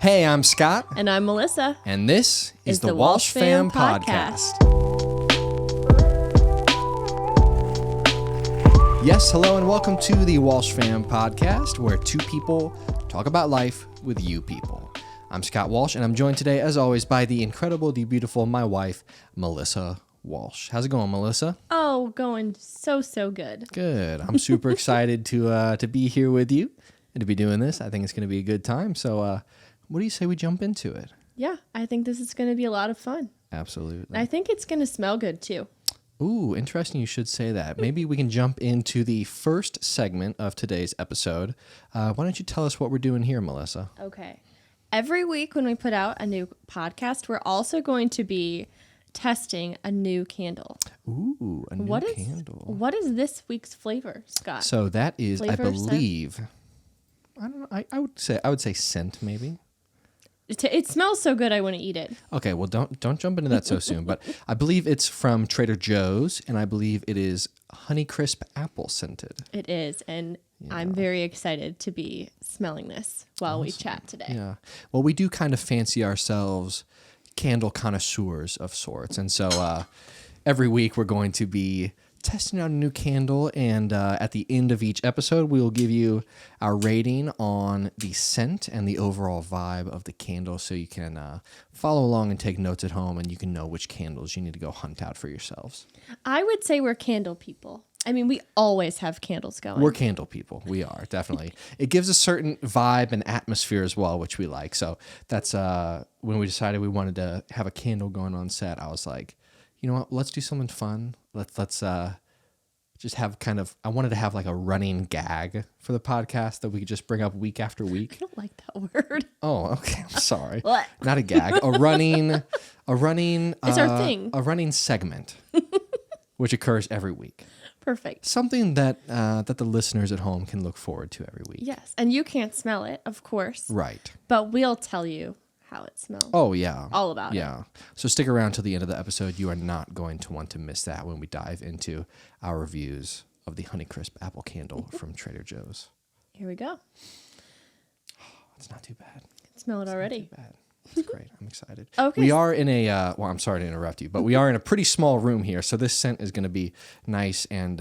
Hey, I'm Scott. And I'm Melissa. And this is the Walsh Fam Podcast. Yes, hello, and welcome to the Walsh Fam Podcast, where two people talk about life with you people. I'm Scott Walsh, and I'm joined today, as always, by the incredible, the beautiful, my wife, Melissa Walsh. How's it going, Melissa? Oh, going so good. Good. I'm super excited to be here with you and to be doing this. I think it's going to be a good time. So, what do you say we jump into it? Yeah, I think this is going to be a lot of fun. Absolutely. I think it's going to smell good, too. Ooh, interesting you should say that. Maybe we can jump into the first segment of today's episode. Why don't you tell us what we're doing here, Melissa? Okay. Every week when we put out a new podcast, we're also going to be testing a new candle. Ooh, a new candle. What is this week's flavor, Scott? So that is, Flavor, I believe, scent? I don't know. I would say scent, maybe. It smells so good I want to eat it. Okay, well, don't jump into that so soon. But I believe it's from Trader Joe's, and I believe it is Honeycrisp apple scented. It is, and I'm very excited to be smelling this while we chat today. Yeah. Well, we do kind of fancy ourselves candle connoisseurs of sorts, and so every week we're going to be testing out a new candle, and at the end of each episode, we will give you our rating on the scent and the overall vibe of the candle, so you can follow along and take notes at home, and you can know which candles you need to go hunt out for yourselves. I would say we're candle people. I mean, we always have candles going. We're candle people. We are, definitely. It gives a certain vibe and atmosphere as well, which we like. So that's when we decided we wanted to have a candle going on set, I was like, you know what, let's do something fun. Let's just have I wanted to have like a running gag for the podcast that we could just bring up week after week. I don't like that word. Oh, okay. I'm sorry. What? Not a gag. A running. It's our thing. A running segment, which occurs every week. Perfect. Something that the listeners at home can look forward to every week. Yes, and you can't smell it, of course. Right. But we'll tell you how it smells. Oh, yeah. All about it. Yeah. So stick around till the end of the episode. You are not going to want to miss that when we dive into our reviews of the Honeycrisp apple candle from Trader Joe's. Here we go. It's not too bad. I can smell it already. Not too bad. That's great. I'm excited. Okay. We are in a, well, I'm sorry to interrupt you, but we are in a pretty small room here. So this scent is going to be nice and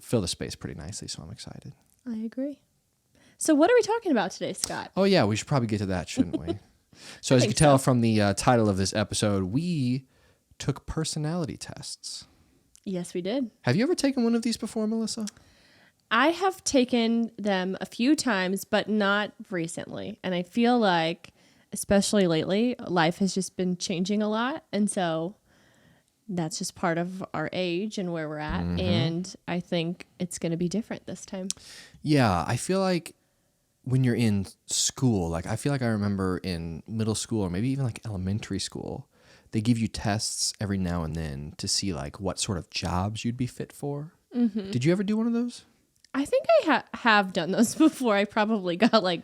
fill the space pretty nicely. So I'm excited. I agree. So what are we talking about today, Scott? Oh, yeah. We should probably get to that, shouldn't we? So as you can tell from the title of this episode, we took personality tests. Yes, we did. Have you ever taken one of these before, Melissa? I have taken them a few times, but not recently. And I feel like, especially lately, life has just been changing a lot. And so that's just part of our age and where we're at. Mm-hmm. And I think it's going to be different this time. Yeah, I feel like when you're in school, like I feel like I remember in middle school or maybe even like elementary school, they give you tests every now and then to see like what sort of jobs you'd be fit for. Mm-hmm. Did you ever do one of those? I think I have done those before. I probably got like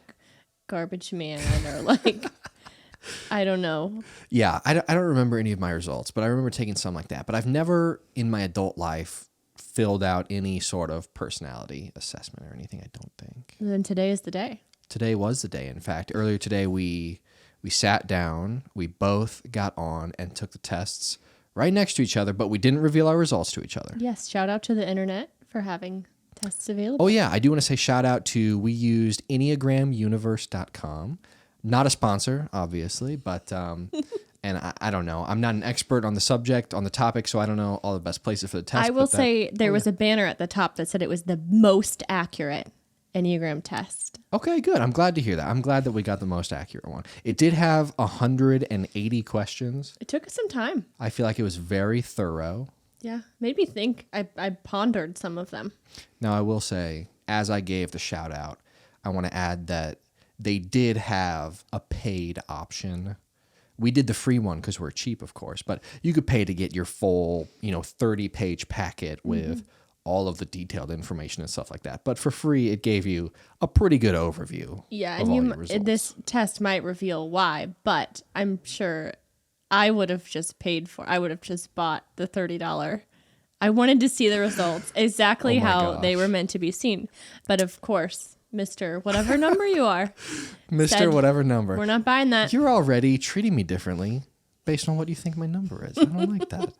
garbage man or like, I don't know. Yeah, I don't remember any of my results, but I remember taking some like that. But I've never in my adult life filled out any sort of personality assessment or anything, I don't think. And then today is the day. Today was the day. In fact, earlier today we sat down, we both got on and took the tests right next to each other, but we didn't reveal our results to each other. Yes, shout out to the internet for having tests available. Oh yeah, I do want to say shout out to, we used EnneagramUniverse.com. Not a sponsor, obviously, but and I don't know. I'm not an expert on the subject, on the topic, so I don't know all the best places for the test. I will say there was a banner at the top that said it was the most accurate Enneagram test. Okay, good. I'm glad to hear that. I'm glad that we got the most accurate one. It did have 180 questions. It took us some time. I feel like it was very thorough. Yeah, made me think. I pondered some of them. Now, I will say, as I gave the shout out, I want to add that they did have a paid option. We did the free one because we're cheap, of course, but you could pay to get your full, 30-page packet with all of the detailed information and stuff like that. But for free, it gave you a pretty good overview. Yeah, of all your results. This test might reveal why, but I'm sure I would have just bought the $30. I wanted to see the results exactly how they were meant to be seen. But of course, Mr. Whatever number you are. Mr. Said, Whatever number. We're not buying that. You're already treating me differently based on what you think my number is. I don't like that.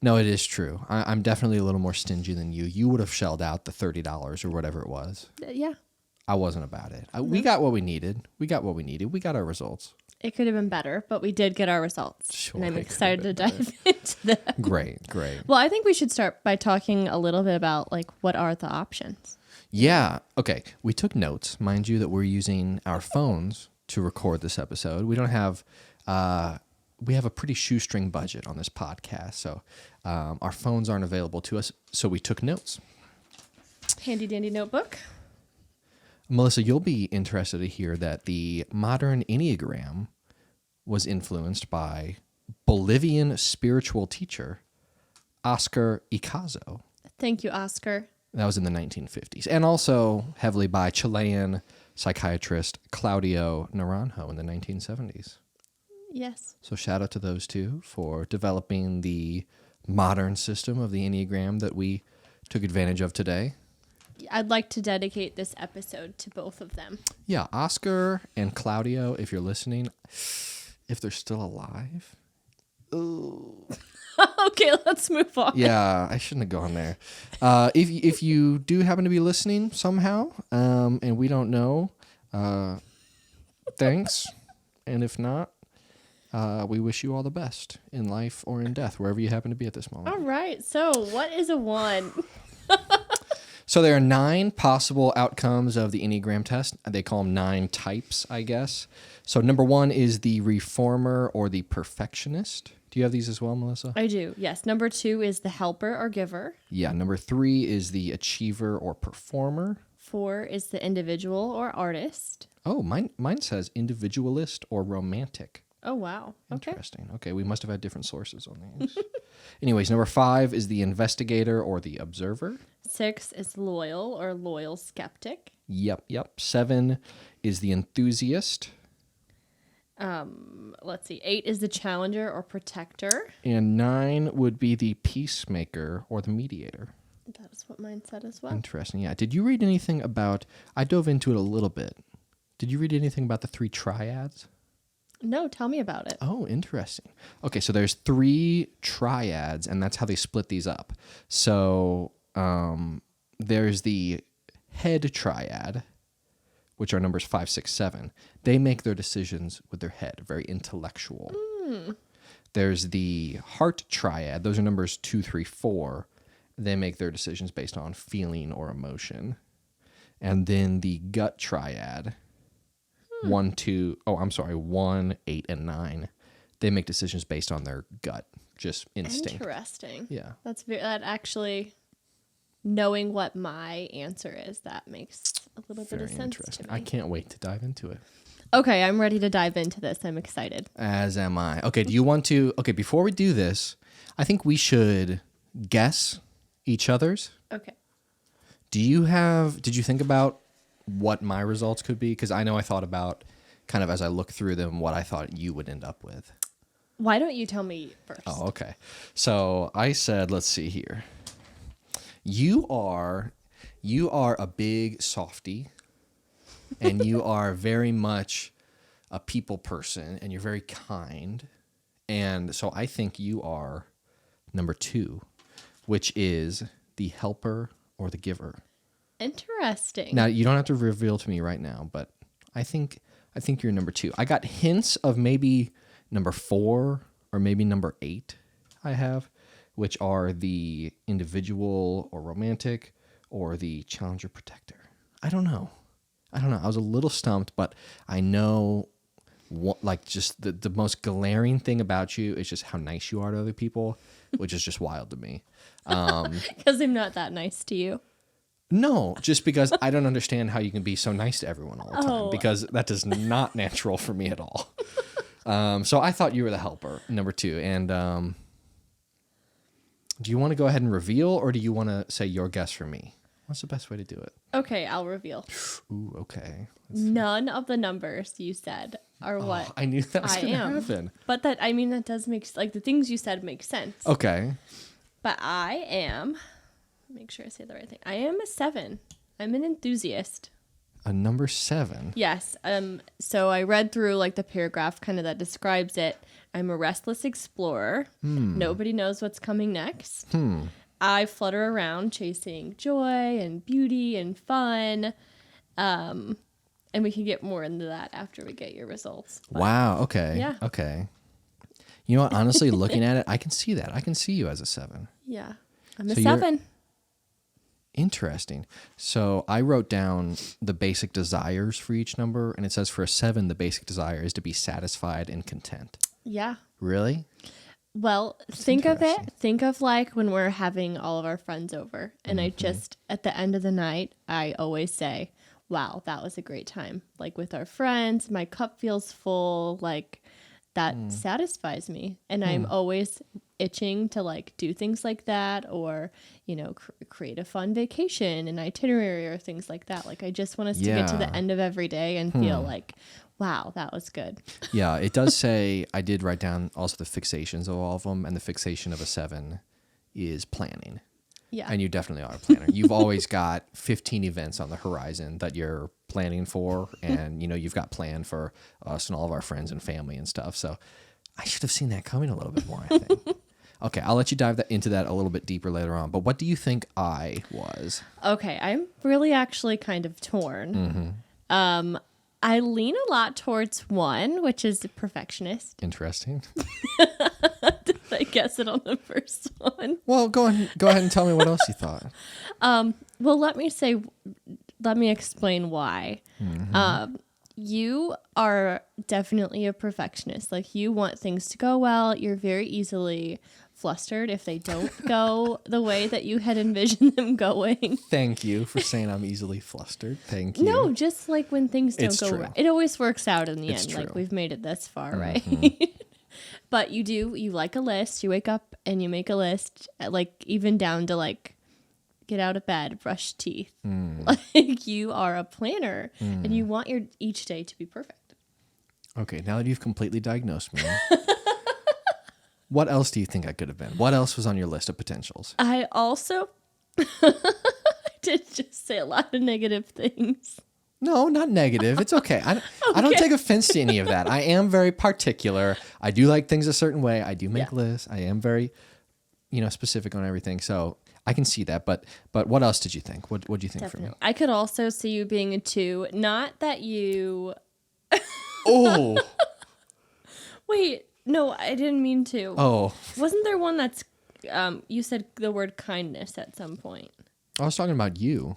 No, it is true. I'm definitely a little more stingy than you. You would have shelled out the $30 or whatever it was. Yeah. I wasn't about it. We got what we needed. We got our results. It could have been better, but we did get our results. Sure, and I'm it could excited to have been dive into that. Great. Well, I think we should start by talking a little bit about like what are the options. Yeah. Okay. We took notes. Mind you that we're using our phones to record this episode. We don't have, we have a pretty shoestring budget on this podcast. So our phones aren't available to us. So we took notes. Handy dandy notebook. Melissa, you'll be interested to hear that the modern Enneagram was influenced by Bolivian spiritual teacher Oscar Icazo. Thank you, Oscar. That was in the 1950s. And also heavily by Chilean psychiatrist Claudio Naranjo in the 1970s. Yes. So shout out to those two for developing the modern system of the Enneagram that we took advantage of today. I'd like to dedicate this episode to both of them. Yeah, Oscar and Claudio, if you're listening, if they're still alive. Ooh. Okay, let's move on. Yeah, I shouldn't have gone there. If you do happen to be listening somehow, and we don't know, thanks. And if not, we wish you all the best in life or in death, wherever you happen to be at this moment. All right. So what is a 1? So there are 9 possible outcomes of the Enneagram test. They call them 9 types, I guess. So number 1 is the reformer or the perfectionist. Do you have these as well, Melissa? I do, yes. Number 2 is the helper or giver. Yeah. Number 3 is the achiever or performer. 4 is the individual or artist. Oh, mine says individualist or romantic. Oh, wow. Okay. Interesting. Okay, we must have had different sources on these. Anyways, number 5 is the investigator or the observer. 6 is loyal or loyal skeptic. Yep. 7 is the enthusiast. Let's see. 8 is the challenger or protector. And 9 would be the peacemaker or the mediator. That is what mine said as well. Interesting. Yeah. Did you read anything about, I dove into it a little bit. Did you read anything about the 3 triads? No, tell me about it. Oh, interesting. Okay, so there's 3 triads, and that's how they split these up. So there's the head triad, which are numbers 5, 6, 7. They make their decisions with their head, very intellectual. There's the heart triad. Those are numbers 2, 3, 4. They make their decisions based on feeling or emotion. And then the gut triad, 1, 8, and 9. They make decisions based on their gut, just instinct. Interesting. Yeah. That actually, knowing what my answer is, that makes a little bit of sense to me. I can't wait to dive into it. Okay, I'm ready to dive into this. I'm excited. As am I. Okay, do you want to... Okay, before we do this, I think we should guess each other's. Okay. Did you think about what my results could be? Because I know I thought about, kind of as I look through them, what I thought you would end up with. Why don't you tell me first? Oh, okay. So I said, let's see here. You are a big softie, and you are very much a people person, and you're very kind. And so I think you are number 2, which is the helper or the giver. Interesting. Now, you don't have to reveal to me right now, but I think you're number 2. I got hints of maybe number 4 or maybe number 8 I have, which are the individual or romantic or the challenger protector. I don't know. I was a little stumped, but I know just the most glaring thing about you is just how nice you are to other people, which is just wild to me. Because I'm not that nice to you. No, just because I don't understand how you can be so nice to everyone all the time, because that is not natural for me at all. So I thought you were the helper, number 2. And do you want to go ahead and reveal, or do you want to say your guess for me? What's the best way to do it? Okay, I'll reveal. Ooh, okay. None of the numbers you said are what I knew that was I going to am. happen. But that does make, like, the things you said make sense. Okay. But I am, make sure I say the right thing. I am a 7. I'm an enthusiast. A number 7. Yes. So I read through like the paragraph kind of that describes it. I'm a restless explorer. Nobody knows what's coming next. I flutter around chasing joy and beauty and fun. And we can get more into that after we get your results. But wow. Okay. Yeah. Okay. You know what? Honestly, looking at it, I can see that. I can see you as a 7. yeah. I'm a So 7. Interesting. So I wrote down the basic desires for each number, and it says for a 7, the basic desire is to be satisfied and content. Yeah. Really? Well, think of it. Think of like when we're having all of our friends over, and I just, at the end of the night, I always say, wow, that was a great time. Like with our friends, my cup feels full. Like that satisfies me. And I'm always itching to like do things like that, or, you know, create a fun vacation, an itinerary, or things like that. Like I just want us to get to the end of every day and feel like, wow, that was good. Yeah, it does say, I did write down also the fixations of all of them, and the fixation of a 7 is planning. Yeah. And you definitely are a planner. You've always got 15 events on the horizon that you're planning for, and you know you've got planned for us and all of our friends and family and stuff. So I should have seen that coming a little bit more, I think. Okay, I'll let you dive into that a little bit deeper later on. But what do you think I was? Okay, I'm really actually kind of torn. I lean a lot towards 1, which is a perfectionist. Interesting. Did I guess it on the first one? Well, go ahead and tell me what else you thought. Well, let me explain why. You are definitely a perfectionist. Like you want things to go well. You're very easily flustered if they don't go the way that you had envisioned them going. Thank you for saying I'm easily flustered. Thank you. No, just like when things don't It's go true. right. It always works out in the It's end. true. Like we've made it this far, right? But you like a list. You wake up and you make a list, like even down to like get out of bed, brush teeth. Like you are a planner and you want your each day to be perfect. Okay, now that you've completely diagnosed me, what else do you think I could have been? What else was on your list of potentials? I also I did just say a lot of negative things. No, not negative. It's okay. I don't take offense to any of that. I am very particular. I do like things a certain way. I do make lists. I am very, specific on everything. So I can see that. But what else did you think? What did you think for me? I could also see you being a 2. Not that you. Oh. Wait, no, I didn't mean to. Oh. Wasn't there one that's? You said the word kindness at some point. I was talking about you.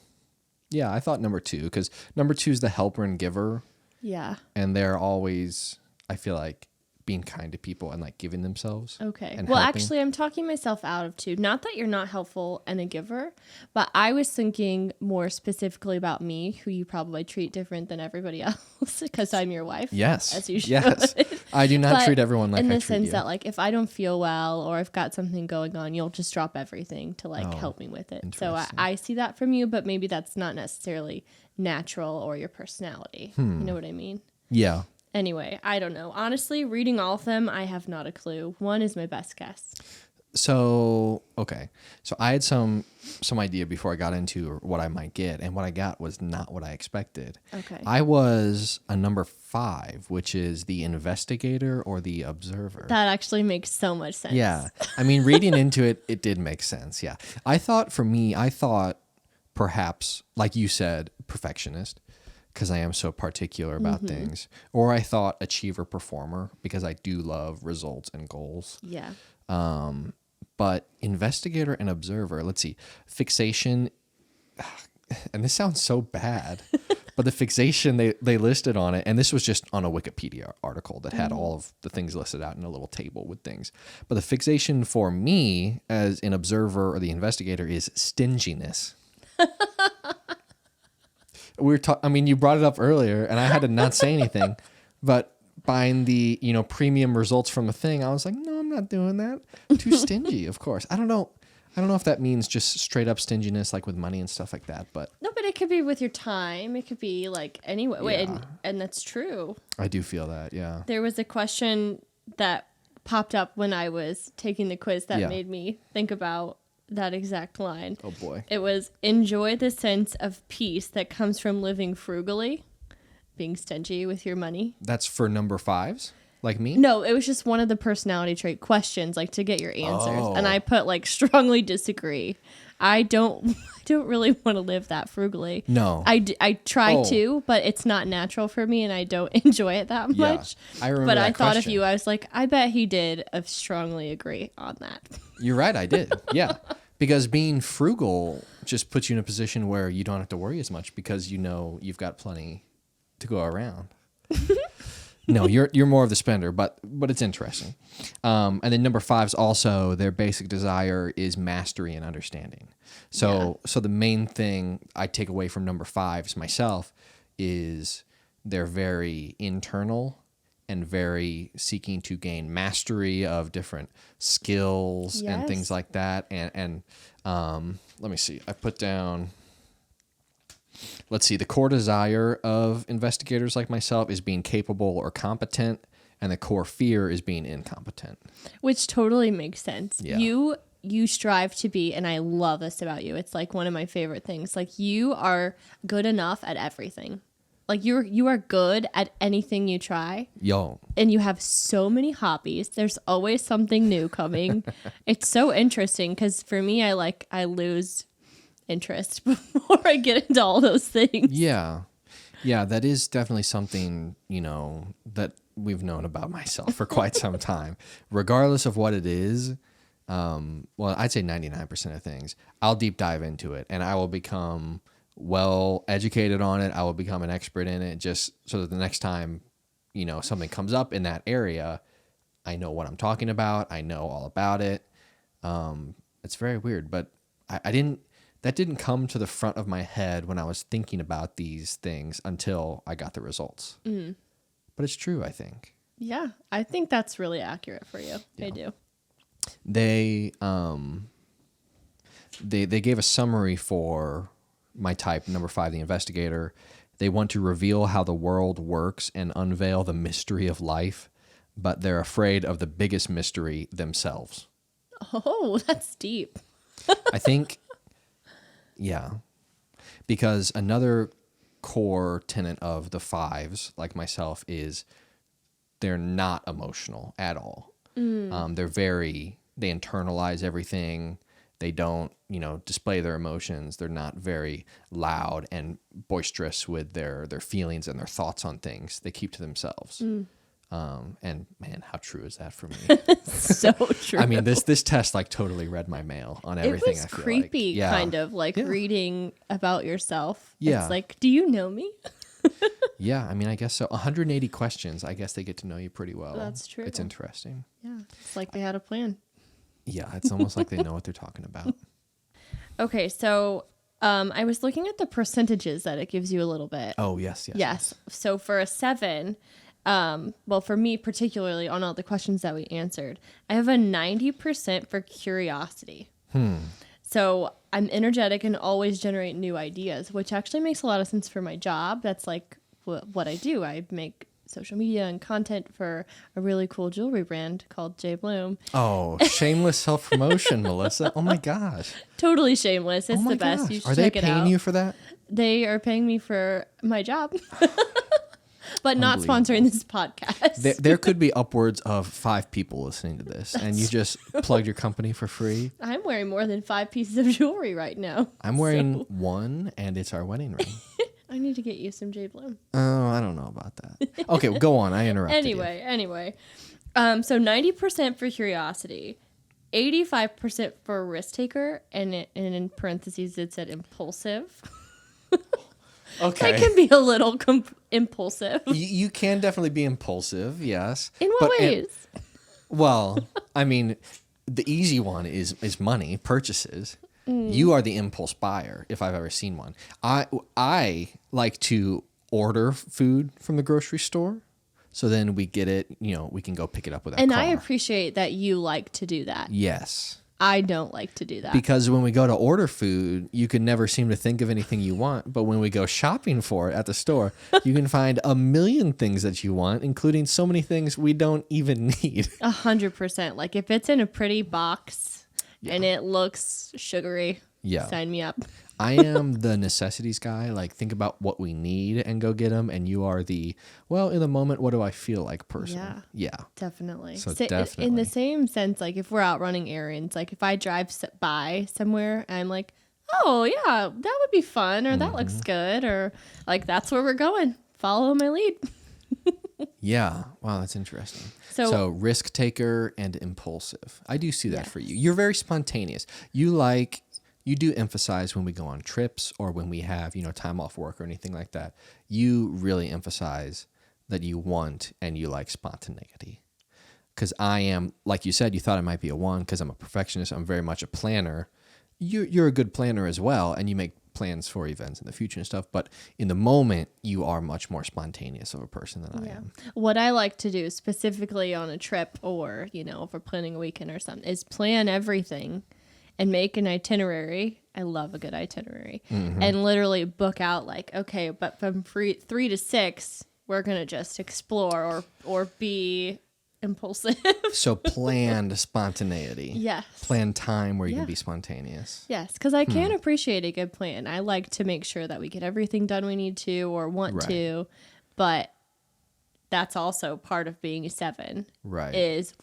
Yeah, I thought number 2, because number 2 is the helper and giver. Yeah. And they're always, I feel like, being kind to people and like giving themselves. Okay. And Well, helping. actually, I'm talking myself out of 2. Not that you're not helpful and a giver, but I was thinking more specifically about me, who you probably treat different than everybody else because I'm your wife. Yes. As you should. Yes. I do not But treat everyone like in I the treat sense you. that like if I don't feel well or I've got something going on, you'll just drop everything to like Oh, help me with it. So interesting. I see that from you, but maybe that's not necessarily natural or your personality. You know what I mean? Yeah. Anyway, I don't know. Honestly, reading all of them, I have not a clue. 1 is my best guess. So, okay. So I had some idea before I got into what I might get, and what I got was not what I expected. Okay. I was a number 5, which is the investigator or the observer. That actually makes so much sense. Yeah. I mean, reading into it, it did make sense. Yeah. I thought perhaps, like you said, perfectionist, because I am so particular about things. Or I thought achiever performer, because I do love results and goals. Yeah. But investigator and observer, let's see, fixation, and this sounds so bad, but the fixation they listed on it, and this was just on a Wikipedia article that had all of the things listed out in a little table with things. But the fixation for me as an observer or the investigator is stinginess. You brought it up earlier, and I had to not say anything, but buying the premium results from a thing, I was like, no, I'm not doing that. Too stingy, of course. I don't know if that means just straight up stinginess, like with money and stuff like that. But No, but it could be with your time. It could be like anyway. Wait, Yeah. and that's true. I do feel that, yeah. There was a question that popped up when I was taking the quiz that Yeah. made me think about that exact line. Oh boy. It was, enjoy the sense of peace that comes from living frugally, being stingy with your money. That's for number 5s, like me? No, it was just one of the personality trait questions, like to get your answers. Oh. And I put like strongly disagree. I don't really want to live that frugally. No. I try Oh. to, but it's not natural for me and I don't enjoy it that Yeah, much. I remember But that I thought question. of you, I was like, I bet he did strongly agree on that. You're right, I did. Yeah. Because being frugal just puts you in a position where you don't have to worry as much because you know you've got plenty to go around. No, you're more of the spender, but it's interesting. And then number 5s also, their basic desire is mastery and understanding. So the main thing I take away from number 5s myself is they're very internal and very seeking to gain mastery of different skills and Yes. things like that. And let me see. I put down. Let's see. The core desire of investigators like myself is being capable or competent, and the core fear is being incompetent. Which totally makes sense. Yeah. You strive to be, and I love this about you. It's like one of my favorite things. Like you are good enough at everything. Like you are good at anything you try. Yo, And you have so many hobbies. There's always something new coming. It's so interesting because for me, I lose interest before I get into all those things. yeah. Yeah, that is definitely something, that we've known about myself for quite some time. Regardless of what it is, well, I'd say 99% of things, I'll deep dive into it and I will become well educated on it. I will become an expert in it just so that the next time, something comes up in that area, I know what I'm talking about. I know all about it. It's very weird, but that didn't come to the front of my head when I was thinking about these things until I got the results. Mm. But it's true, I think. Yeah, I think that's really accurate for you. Yeah. I do. They gave a summary for my type, number 5, the investigator. They want to reveal how the world works and unveil the mystery of life, but they're afraid of the biggest mystery themselves. Oh, that's deep. I think, yeah, because another core tenet of the 5s, like myself, is they're not emotional at all. They internalize everything. They don't, display their emotions. They're not very loud and boisterous with their feelings and their thoughts on things. They keep to themselves. And man, how true is that for me? So true. I mean, this test like totally read my mail on everything. It was I feel creepy, like. Yeah. kind of like Yeah. reading about yourself. Yeah. It's like, do you know me? Yeah, I mean, I guess so. 180 questions. I guess they get to know you pretty well. That's true. It's interesting. Yeah. It's like they had a plan. Yeah, it's almost like they know what they're talking about. Okay, so I was looking at the percentages that it gives you a little bit. Oh, yes. Yes. So for a 7, well, for me particularly on all the questions that we answered, I have a 90% for curiosity. So I'm energetic and always generate new ideas, which actually makes a lot of sense for my job. That's like what I do. I make social media and content for a really cool jewelry brand called J Bloom. Oh, shameless self-promotion, Melissa. Oh, my gosh. Totally shameless. It's Oh, my the best. gosh. You should Are they check it out. paying you for that? They are paying me for my job, but not Unbelievable. sponsoring this podcast. There could be upwards of 5 people listening to this, and you just plugged your company for free. I'm wearing more than 5 pieces of jewelry right now. I'm wearing so one, and it's our wedding ring. I need to get you some J Bloom. Oh, I don't know about that. Okay, well, go on. I interrupted you. Anyway. So 90% for curiosity, 85% for risk taker, and in parentheses it said impulsive. Okay. I can be a little impulsive. You can definitely be impulsive, yes. In what ways? Well, I mean, the easy one is money, purchases. You are the impulse buyer, if I've ever seen one. I like to order food from the grocery store, so then we get it, we can go pick it up with our And car. I appreciate that you like to do that. Yes. I don't like to do that. Because when we go to order food, you can never seem to think of anything you want. But when we go shopping for it at the store, you can find a million things that you want, including so many things we don't even need. 100%. Like if it's in a pretty box and it looks sugary. Yeah. Sign me up. I am the necessities guy. Like, think about what we need and go get them. And you are the, well, in the moment, what do I feel like person? Yeah. Definitely. So definitely. In the same sense, like if we're out running errands, like if I drive by somewhere, I'm like, oh, yeah, that would be fun, or that looks good, or like that's where we're going. Follow my lead. Yeah. Wow, that's interesting. So risk taker and impulsive. I do see that for you. You're very spontaneous. You do emphasize when we go on trips or when we have, time off work or anything like that. You really emphasize that you want and you like spontaneity. Because I am, like you said, you thought I might be a 1 because I'm a perfectionist. I'm very much a planner. You're a good planner as well, and you make plans for events in the future and stuff. But in the moment, you are much more spontaneous of a person than I am. What I like to do specifically on a trip or, if we're planning a weekend or something is plan everything and make an itinerary. I love a good itinerary. And literally book out like, okay, but from 3 to 6, we're going to just explore or be impulsive. So planned spontaneity. Yes. Planned time where you can be spontaneous. Yes, because I can appreciate a good plan. I like to make sure that we get everything done we need to or want to, but that's also part of being a 7. Right. Is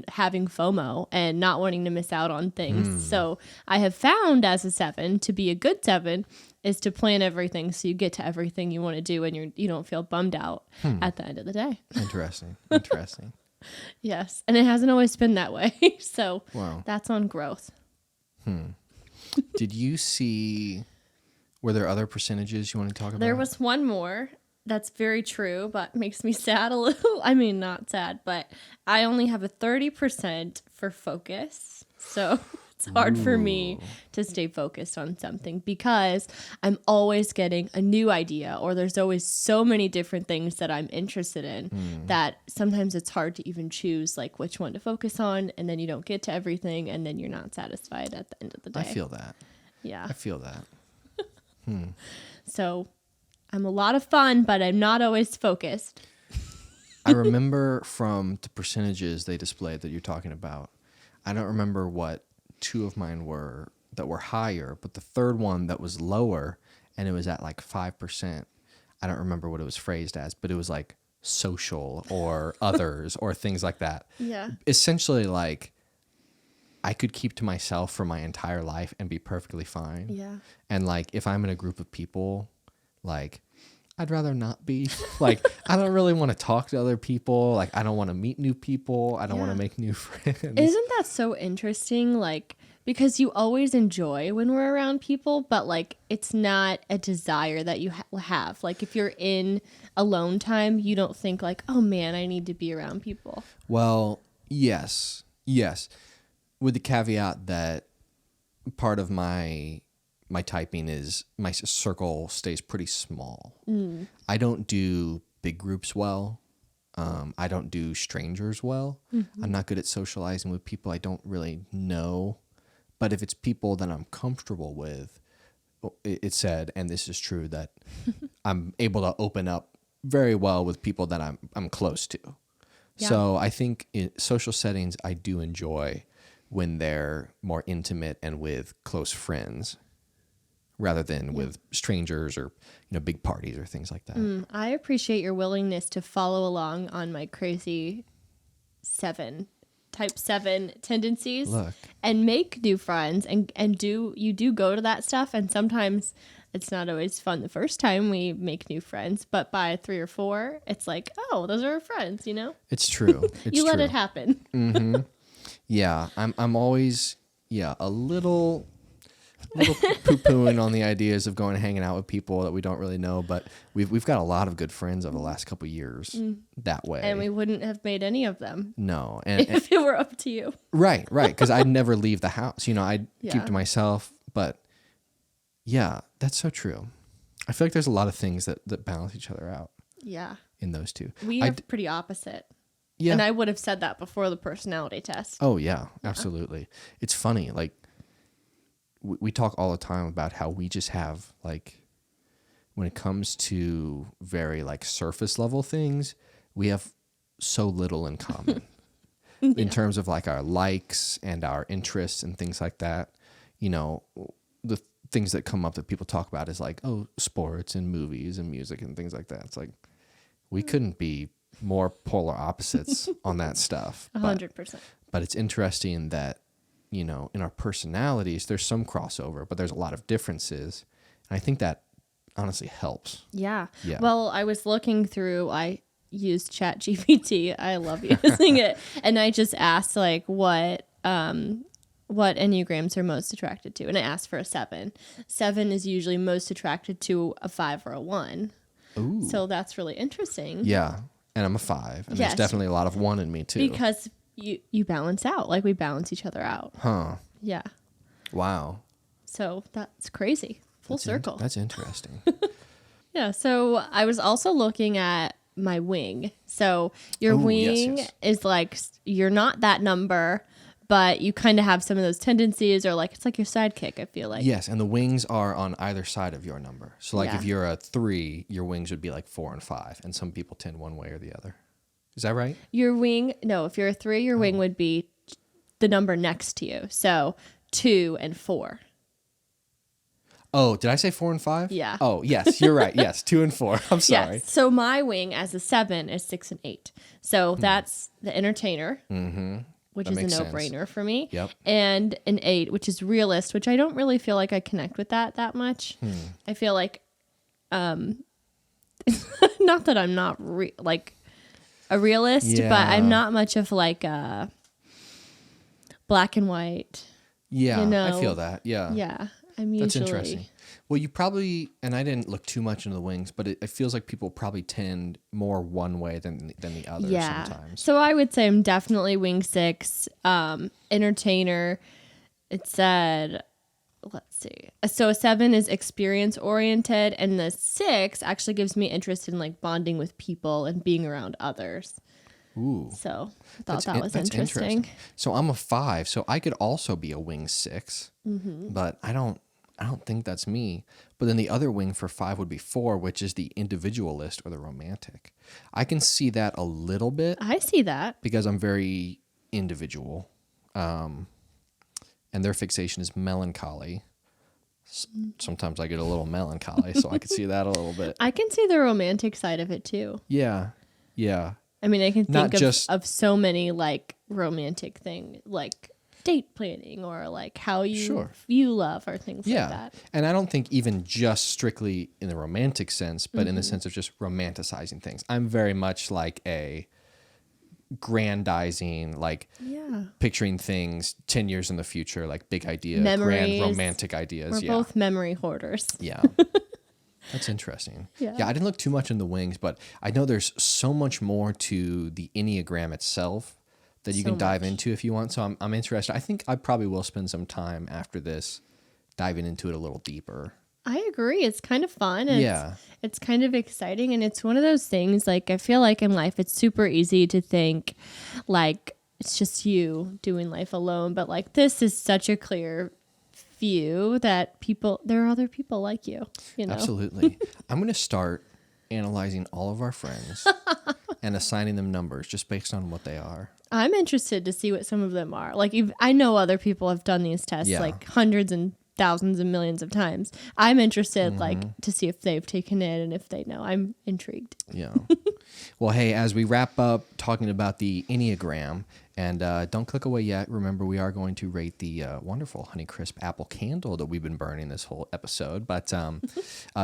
having FOMO and not wanting to miss out on things. So I have found as a 7 to be a good 7 is to plan everything so you get to everything you want to do and you don't feel bummed out at the end of the day. Interesting. Yes. And it hasn't always been that way. So that's on growth. Did you see, were there other percentages you want to talk about? There was one more that's very true, but makes me sad a little. I mean, not sad, but I only have a 30% for focus. So it's hard for me to stay focused on something because I'm always getting a new idea or there's always so many different things that I'm interested in that sometimes it's hard to even choose like which one to focus on, and then you don't get to everything and then you're not satisfied at the end of the day. I feel that. Yeah. I feel that. So I'm a lot of fun, but I'm not always focused. I remember from the percentages they displayed that you're talking about, I don't remember what 2 of mine were that were higher, but the third one that was lower, and it was at like 5%. I don't remember what it was phrased as, but it was like social or others or things like that. Yeah. Essentially, like, I could keep to myself for my entire life and be perfectly fine. Yeah. And like, if I'm in a group of people, like, I'd rather not be. Like, I don't really want to talk to other people. Like, I don't want to meet new people. I don't want to make new friends. Isn't that so interesting? Like, because you always enjoy when we're around people, but like, it's not a desire that you have. Like, if you're in alone time, you don't think like, oh man, I need to be around people. Well, yes. With the caveat that part of my typing is my circle stays pretty small. I don't do big groups well. I don't do strangers well. I'm not good at socializing with people I don't really know. But if it's people that I'm comfortable with, it said, and this is true, that I'm able to open up very well with people that I'm close to. Yeah. So I think in social settings, I do enjoy when they're more intimate and with close friends, rather than with strangers or big parties or things like that. I appreciate your willingness to follow along on my crazy type 7 tendencies. Look. And make new friends and you do go to that stuff, and sometimes it's not always fun the first time we make new friends, but by 3 or 4 it's like, oh, those are our friends, It's true. You let it happen. Yeah, I'm always a little poo-pooing on the ideas of going and hanging out with people that we don't really know, but we've got a lot of good friends over the last couple of years that way. And we wouldn't have made any of them. No. If it were up to you. Right. Because I'd never leave the house. I'd keep to myself. But yeah, that's so true. I feel like there's a lot of things that balance each other out. Yeah. In those two. We are pretty opposite. Yeah. And I would have said that before the personality test. Oh, yeah, absolutely. It's funny. Like, we talk all the time about how we just have, like, when it comes to very, like, surface level things, we have so little in common. in terms of like our likes and our interests and things like that. You know, the things that come up that people talk about is like, oh, sports and movies and music and things like that. It's like, we couldn't be more polar opposites on that stuff. 100%. But it's interesting that, you know, in our personalities, there's some crossover, but there's a lot of differences. And I think that honestly helps. Yeah. Yeah. Well, I was looking through, I used ChatGPT. I love using it. And I just asked like what Enneagrams are most attracted to. And I asked for a 7. 7 is usually most attracted to a 5 or a 1. Ooh. So that's really interesting. Yeah. And I'm a 5. And Yes. there's definitely a lot of 1 in me too. Because you balance out. Like we balance each other out. Huh. Yeah. Wow. So that's crazy. Full circle. That's interesting. Yeah. So I was also looking at my wing. So your wing yes. is like, you're not that number, but you kind of have some of those tendencies, or like, it's like your sidekick, I feel like. Yes. And the wings are on either side of your number. So like Yeah. if you're a 3, your wings would be like 4 and 5. And some people tend one way or the other. Is that right? Your wing, no, if you're a 3, your wing would be the number next to you. So 2 and 4. Oh, did I say 4 and 5? Yeah. Oh, yes, you're right. Yes, 2 and 4. I'm sorry. Yes. So my wing as a 7 is 6 and 8. So that's the entertainer, which That is a makes sense. no-brainer for me. Yep. And an 8, which is realist, which I don't really feel like I connect with that much. I feel like, not that I'm not like a realist, but I'm Yeah. not much of like a black and white. Yeah, You know, I feel that. Yeah. Yeah. I'm That's usually. interesting. Well, you probably, and I didn't look too much into the wings, but it feels like people probably tend more one way than the other Yeah. sometimes. So I would say I'm definitely wing 6, entertainer. It said, let's see. So a 7 is experience oriented, and the 6 actually gives me interest in like bonding with people and being around others. Ooh. So I thought That's that was interesting. So I'm a 5, so I could also be a wing 6, but I don't think that's me. But then the other wing for 5 would be 4, which is the individualist or the romantic. I can see that a little bit I see that. because I'm very individual, and their fixation is melancholy. Sometimes I get a little melancholy, so I could see that a little bit. I can see the romantic side of it too. Yeah, yeah. I mean, I can Not think just- of so many like romantic thing, like date planning or like how you Sure. you love or things Yeah. like that. And I don't think even just strictly in the romantic sense, but Mm-hmm. in the sense of just romanticizing things. I'm very much like a grandizing, like Yeah. picturing things 10 years in the future, like big idea, Memories. grand romantic ideas. We're both memory hoarders. Yeah. That's interesting. Yeah. I didn't look too much in the wings, but I know there's so much more to the Enneagram itself that you So can dive much. into if you want. So I'm interested. I think I probably will spend some time after this diving into it a little deeper. I agree. It's kind of fun. And Yeah. It's kind of exciting. And it's one of those things, like, I feel like in life, it's super easy to think, like, it's just you doing life alone. But, like, this is such a clear view that there are other people like you, you know? Absolutely. I'm going to start analyzing all of our friends and assigning them numbers just based on what they are. I'm interested to see what some of them are. Like, I know other people have done these tests, Yeah. like, hundreds and thousands and millions of times. I'm interested, Mm-hmm. like, to see if they've taken it and if they know. I'm intrigued. Yeah. Well, hey, as we wrap up talking about the Enneagram, and don't click away yet. Remember, we are going to rate the wonderful Honeycrisp apple candle that we've been burning this whole episode. But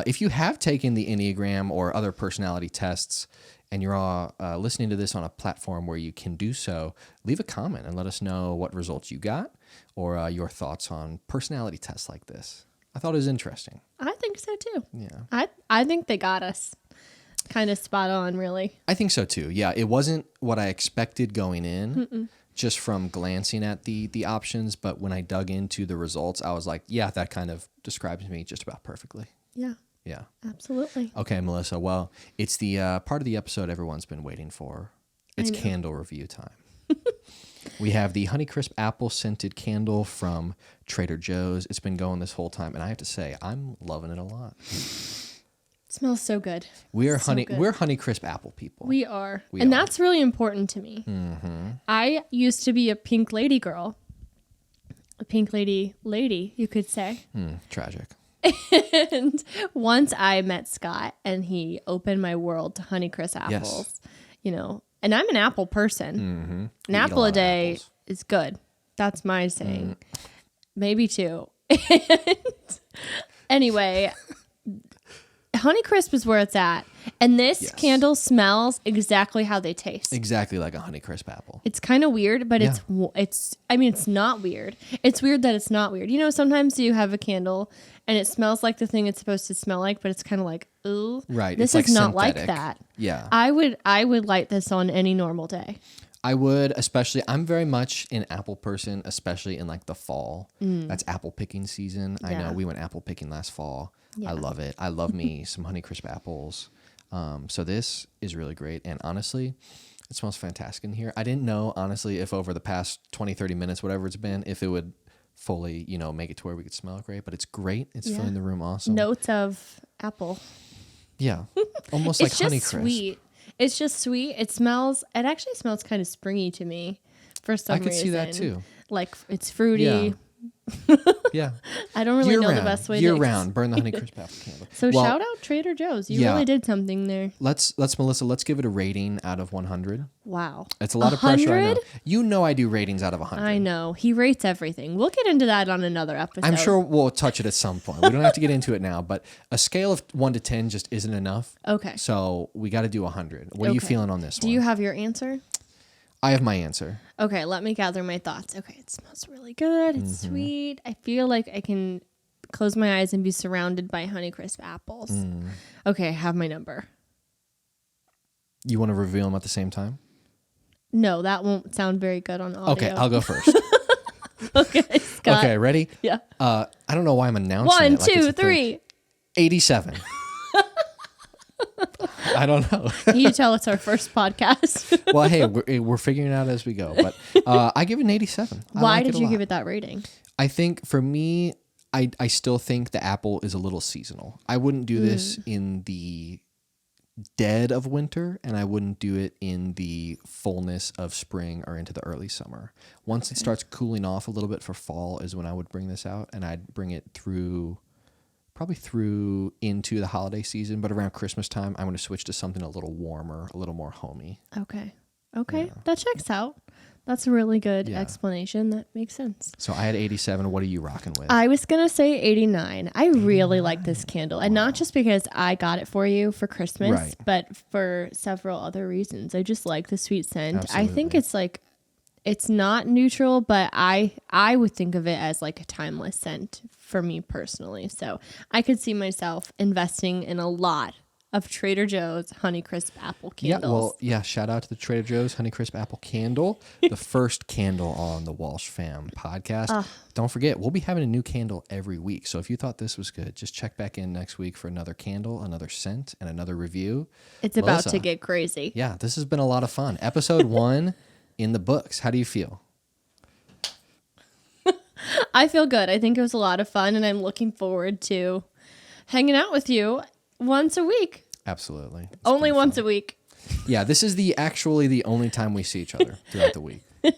if you have taken the Enneagram or other personality tests, and you're all listening to this on a platform where you can do so, leave a comment and let us know what results you got or your thoughts on personality tests like this. I thought it was interesting. I think so, too. Yeah. I think they got us kind of spot on, really. I think so too. Yeah, it wasn't what I expected going in, just from glancing at the options. But when I dug into the results, I was like, yeah, that kind of describes me just about perfectly. Yeah, Yeah. absolutely. Okay, Melissa. Well, it's the part of the episode everyone's been waiting for. It's know. candle review time. We have the Honeycrisp apple scented candle from Trader Joe's. It's been going this whole time, and I have to say, I'm loving it a lot. Smells so good. We're So good. We're Honeycrisp apple people. We are. We and are. that's really important to me. Mm-hmm. I used to be a pink lady girl. A pink lady, you could say. Tragic. And once I met Scott and he opened my world to Honeycrisp apples, you know, and I'm an apple person. Mm-hmm. An apple a day is good. That's my saying. Maybe two. Anyway, Honeycrisp is where it's at. And this candle smells exactly how they taste. Exactly like a Honeycrisp apple. It's kind of weird, but it's not weird. It's weird that it's not weird. You know, sometimes you have a candle and it smells like the thing it's supposed to smell like, but it's kind of like, ooh. Right. This it's is like not synthetic. like that. Yeah. I would light this on any normal day. I would, especially, I'm very much an apple person, especially in like the fall. That's apple picking season. I know we went apple picking last fall. Yeah. I love it. I love me some Honeycrisp apples. So this is really great. And honestly, it smells fantastic in here. I didn't know, honestly, if over the past 20, 30 minutes, whatever it's been, if it would fully, you know, make it to where we could smell it great. But it's great. It's filling the room awesome. Notes of apple. Yeah. Almost like It's just Honeycrisp. sweet. It's just sweet. It actually smells kind of springy to me for some reason. I could see that too. Like it's fruity. Yeah. I don't really know Year-round. the best way Year-round. Burn the Honeycrisp apple candle. So Well, shout out Trader Joe's. You really did something there. Let's Melissa, let's give it a rating out of 100. Wow. It's a lot of pressure, I know. 100? You know I do ratings out of 100. I know. He rates everything. We'll get into that on another episode. I'm sure we'll touch it at some point. We don't have to get into it now, but a scale of 1 to 10 just isn't enough. Okay. So we got to do 100. What are you feeling on this one? Do you have your answer? I have my answer. Okay, let me gather my thoughts. Okay, it smells really good. It's sweet. I feel like I can close my eyes and be surrounded by Honeycrisp apples. Okay, I have my number. You want to reveal them at the same time? No, that won't sound very good on audio. Okay, I'll go first. Okay, Scott. Okay, ready? Yeah. I don't know why I'm announcing 1, it. Like it's 2, a thing. 3. 87. I don't know. You tell it's our first podcast. Well, hey, we're figuring it out as we go. But I give it an 87. Why did you give it that rating? I think for me, I still think the apple is a little seasonal. I wouldn't do this in the dead of winter, and I wouldn't do it in the fullness of spring or into the early summer. Once it starts cooling off a little bit for fall is when I would bring this out, and I'd bring it probably through into the holiday season, but around Christmas time, I'm going to switch to something a little warmer, a little more homey. Okay. That checks out. That's a really good explanation. That makes sense. So I had 87. What are you rocking with? I was going to say 89. I really like this candle. And not just because I got it for you for Christmas, but for several other reasons. I just like the sweet scent. Absolutely. I think it's like, it's not neutral, but I would think of it as like a timeless scent for me personally. So I could see myself investing in a lot of Trader Joe's Honeycrisp apple candles. Shout out to the Trader Joe's Honeycrisp apple candle, the first candle on the Walsh Fam Podcast. Don't forget, we'll be having a new candle every week. So if you thought this was good, just check back in next week for another candle, another scent, and another review. It's about to get crazy. Yeah, this has been a lot of fun. Episode 1 in the books. How do you feel? I feel good. I think it was a lot of fun, and I'm looking forward to hanging out with you once a week. Absolutely. It's Only once fun. a week. Yeah, this is actually the only time we see each other throughout the week. Yeah.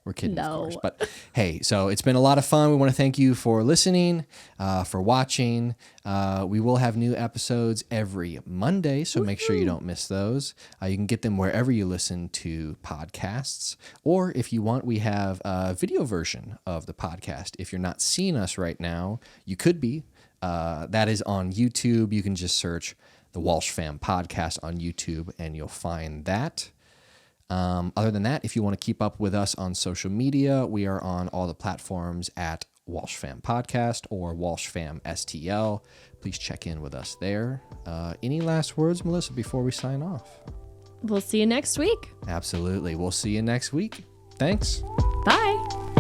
We're kidding, of course. But hey, so it's been a lot of fun. We want to thank you for listening, for watching. We will have new episodes every Monday, so make sure you don't miss those. You can get them wherever you listen to podcasts. Or if you want, we have a video version of the podcast. If you're not seeing us right now, you could be. That is on YouTube. You can just search the Walsh Fam Podcast on YouTube, and you'll find that. Other than that, if you want to keep up with us on social media, we are on all the platforms at Walsh Fam Podcast or Walsh Fam STL. Please check in with us there. Any last words, Melissa, before we sign off? We'll see you next week. Absolutely. We'll see you next week. Thanks. Bye.